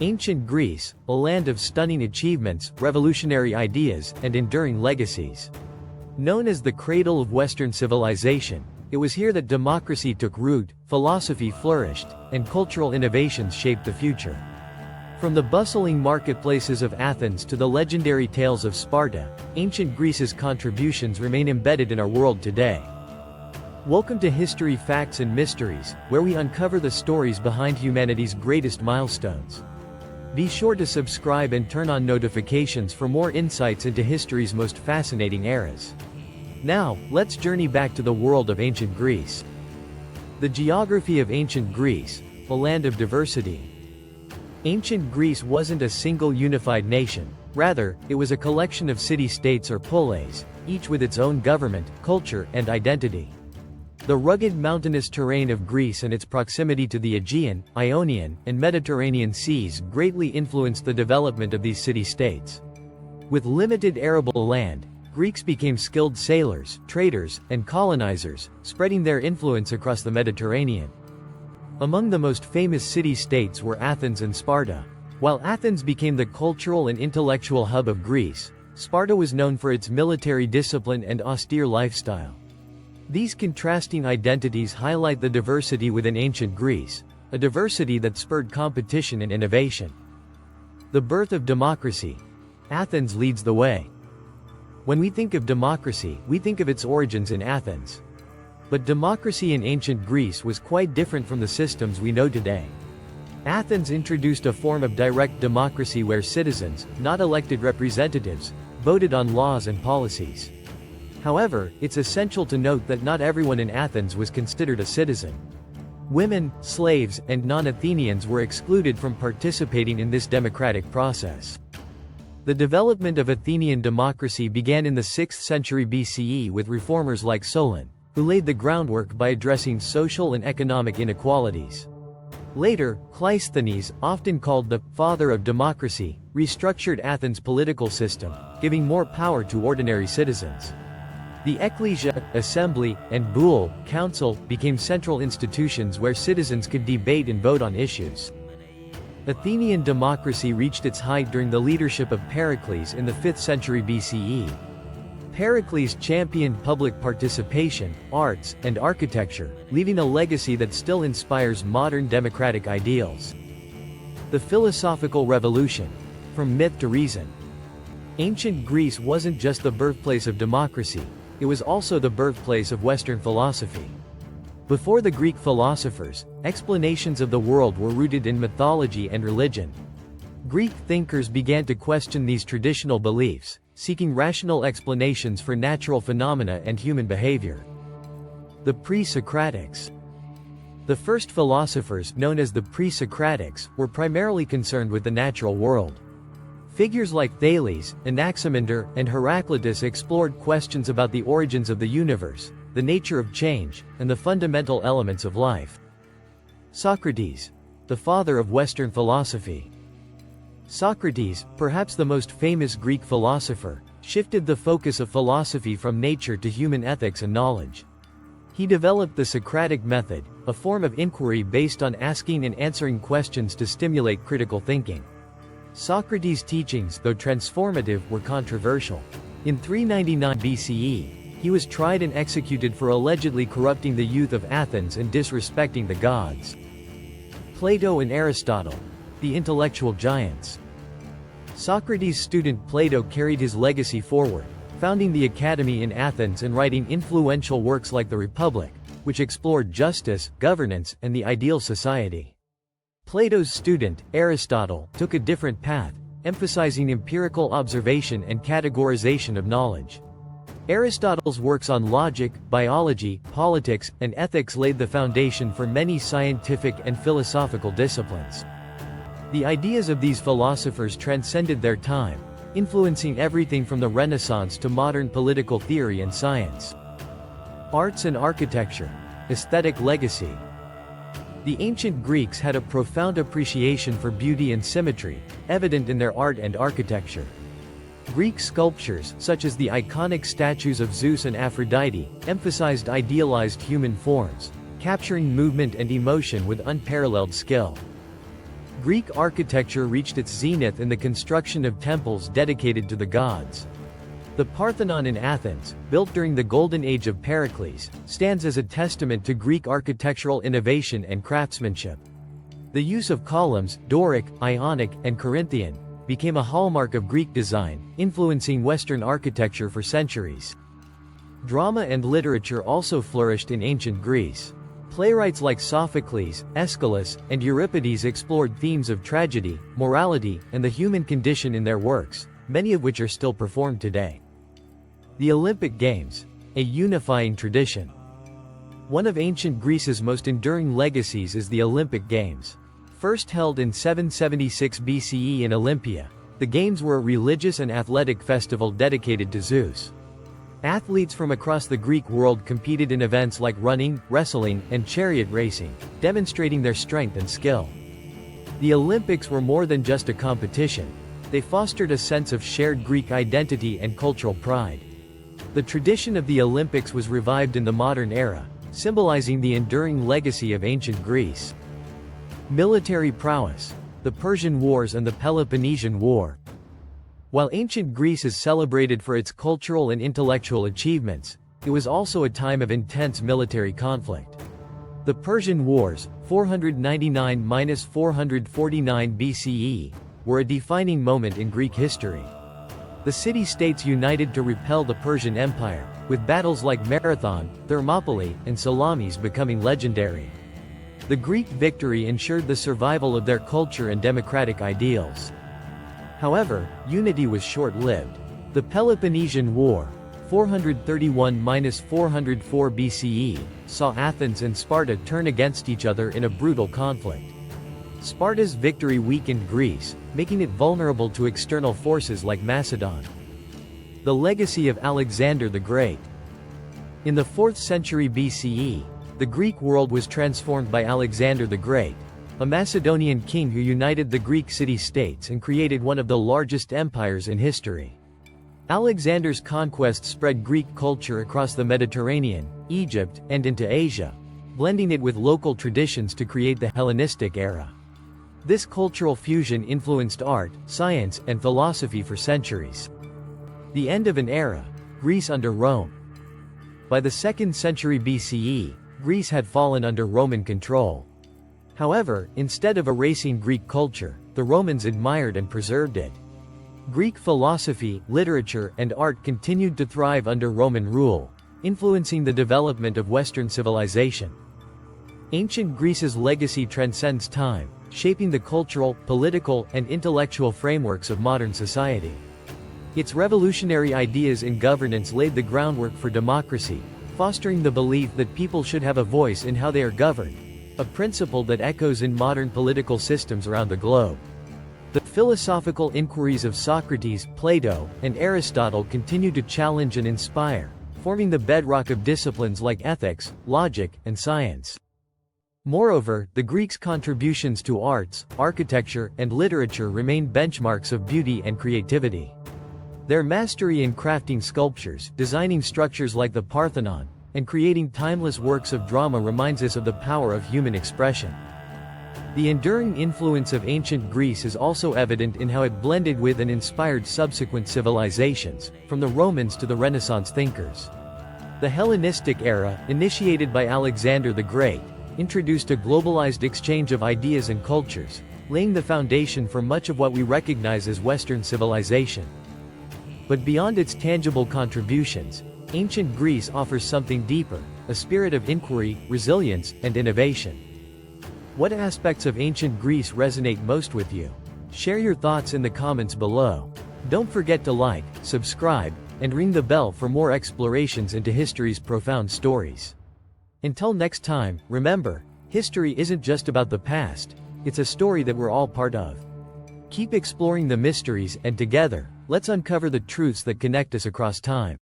Ancient Greece, a land of stunning achievements, revolutionary ideas, and enduring legacies. Known as the cradle of Western civilization, it was here that democracy took root, philosophy flourished, and cultural innovations shaped the future. From the bustling marketplaces of Athens to the legendary tales of Sparta, ancient Greece's contributions remain embedded in our world today. Welcome to History Facts and Mysteries, where we uncover the stories behind humanity's greatest milestones. Be sure to subscribe and turn on notifications for more insights into history's most fascinating eras. Now, let's journey back to the world of ancient Greece. The geography of ancient Greece, a land of diversity. Ancient Greece wasn't a single unified nation, rather, it was a collection of city-states or polis, each with its own government, culture, and identity. The rugged mountainous terrain of Greece and its proximity to the Aegean, Ionian, and Mediterranean seas greatly influenced the development of these city-states. With limited arable land, Greeks became skilled sailors, traders, and colonizers, spreading their influence across the Mediterranean. Among the most famous city-states were Athens and Sparta. While Athens became the cultural and intellectual hub of Greece, Sparta was known for its military discipline and austere lifestyle. These contrasting identities highlight the diversity within ancient Greece, a diversity that spurred competition and innovation. The birth of democracy. Athens leads the way. When we think of democracy, we think of its origins in Athens. But democracy in ancient Greece was quite different from the systems we know today. Athens introduced a form of direct democracy where citizens, not elected representatives, voted on laws and policies. However, it's essential to note that not everyone in Athens was considered a citizen. Women, slaves, and non-Athenians were excluded from participating in this democratic process. The development of Athenian democracy began in the 6th century BCE with reformers like Solon, who laid the groundwork by addressing social and economic inequalities. Later, Cleisthenes, often called the father of democracy, restructured Athens' political system, giving more power to ordinary citizens. The ecclesia, assembly, and boule, council, became central institutions where citizens could debate and vote on issues. Athenian democracy reached its height during the leadership of Pericles in the 5th century BCE. Pericles championed public participation, arts, and architecture, leaving a legacy that still inspires modern democratic ideals. The philosophical revolution. From myth to reason. Ancient Greece wasn't just the birthplace of democracy, it was also the birthplace of Western philosophy. Before the Greek philosophers, explanations of the world were rooted in mythology and religion. Greek thinkers began to question these traditional beliefs, seeking rational explanations for natural phenomena and human behavior. The pre-Socratics. The first philosophers, known as the pre-Socratics, were primarily concerned with the natural world. Figures like Thales, Anaximander, and Heraclitus explored questions about the origins of the universe, the nature of change, and the fundamental elements of life. Socrates, the father of Western philosophy. Socrates, perhaps the most famous Greek philosopher, shifted the focus of philosophy from nature to human ethics and knowledge. He developed the Socratic method, a form of inquiry based on asking and answering questions to stimulate critical thinking. Socrates' teachings, though transformative, were controversial. In 399 BCE, he was tried and executed for allegedly corrupting the youth of Athens and disrespecting the gods. Plato and Aristotle, the intellectual giants. Socrates' student Plato carried his legacy forward, founding the Academy in Athens and writing influential works like the Republic, which explored justice, governance, and the ideal society. Plato's student, Aristotle, took a different path, emphasizing empirical observation and categorization of knowledge. Aristotle's works on logic, biology, politics, and ethics laid the foundation for many scientific and philosophical disciplines. The ideas of these philosophers transcended their time, influencing everything from the Renaissance to modern political theory and science. Arts and architecture. Aesthetic legacy. The ancient Greeks had a profound appreciation for beauty and symmetry, evident in their art and architecture. Greek sculptures, such as the iconic statues of Zeus and Aphrodite, emphasized idealized human forms, capturing movement and emotion with unparalleled skill. Greek architecture reached its zenith in the construction of temples dedicated to the gods. The Parthenon in Athens, built during the Golden Age of Pericles, stands as a testament to Greek architectural innovation and craftsmanship. The use of columns, Doric, Ionic, and Corinthian, became a hallmark of Greek design, influencing Western architecture for centuries. Drama and literature also flourished in ancient Greece. Playwrights like Sophocles, Aeschylus, and Euripides explored themes of tragedy, morality, and the human condition in their works, many of which are still performed today. The Olympic Games, a unifying tradition. One of ancient Greece's most enduring legacies is the Olympic Games. First held in 776 BCE in Olympia, the Games were a religious and athletic festival dedicated to Zeus. Athletes from across the Greek world competed in events like running, wrestling, and chariot racing, demonstrating their strength and skill. The Olympics were more than just a competition. They fostered a sense of shared Greek identity and cultural pride. The tradition of the Olympics was revived in the modern era, symbolizing the enduring legacy of ancient Greece. Military prowess. The Persian Wars and the Peloponnesian War. While ancient Greece is celebrated for its cultural and intellectual achievements, it was also a time of intense military conflict. The Persian Wars, 499–449 BCE, were a defining moment in Greek history. The city-states united to repel the Persian Empire, with battles like Marathon, Thermopylae, and Salamis becoming legendary. The Greek victory ensured the survival of their culture and democratic ideals. However, unity was short-lived. The Peloponnesian War, 431–404 BCE, saw Athens and Sparta turn against each other in a brutal conflict. Sparta's victory weakened Greece, making it vulnerable to external forces like Macedon. The legacy of Alexander the Great. In the 4th century BCE, the Greek world was transformed by Alexander the Great, a Macedonian king who united the Greek city-states and created one of the largest empires in history. Alexander's conquest spread Greek culture across the Mediterranean, Egypt, and into Asia, blending it with local traditions to create the Hellenistic era. This cultural fusion influenced art, science, and philosophy for centuries. The end of an era. Greece under Rome. By the 2nd century BCE, Greece had fallen under Roman control. However, instead of erasing Greek culture, the Romans admired and preserved it. Greek philosophy, literature, and art continued to thrive under Roman rule, influencing the development of Western civilization. Ancient Greece's legacy transcends time, shaping the cultural, political, and intellectual frameworks of modern society. Its revolutionary ideas in governance laid the groundwork for democracy, fostering the belief that people should have a voice in how they are governed, a principle that echoes in modern political systems around the globe. The philosophical inquiries of Socrates, Plato, and Aristotle continue to challenge and inspire, forming the bedrock of disciplines like ethics, logic, and science. Moreover, the Greeks' contributions to arts, architecture, and literature remain benchmarks of beauty and creativity. Their mastery in crafting sculptures, designing structures like the Parthenon, and creating timeless works of drama reminds us of the power of human expression. The enduring influence of ancient Greece is also evident in how it blended with and inspired subsequent civilizations, from the Romans to the Renaissance thinkers. The Hellenistic era, initiated by Alexander the Great, introduced a globalized exchange of ideas and cultures, laying the foundation for much of what we recognize as Western civilization. But beyond its tangible contributions, ancient Greece offers something deeper, a spirit of inquiry, resilience, and innovation. What aspects of ancient Greece resonate most with you? Share your thoughts in the comments below. Don't forget to like, subscribe, and ring the bell for more explorations into history's profound stories. Until next time, remember, history isn't just about the past, it's a story that we're all part of. Keep exploring the mysteries, and together, let's uncover the truths that connect us across time.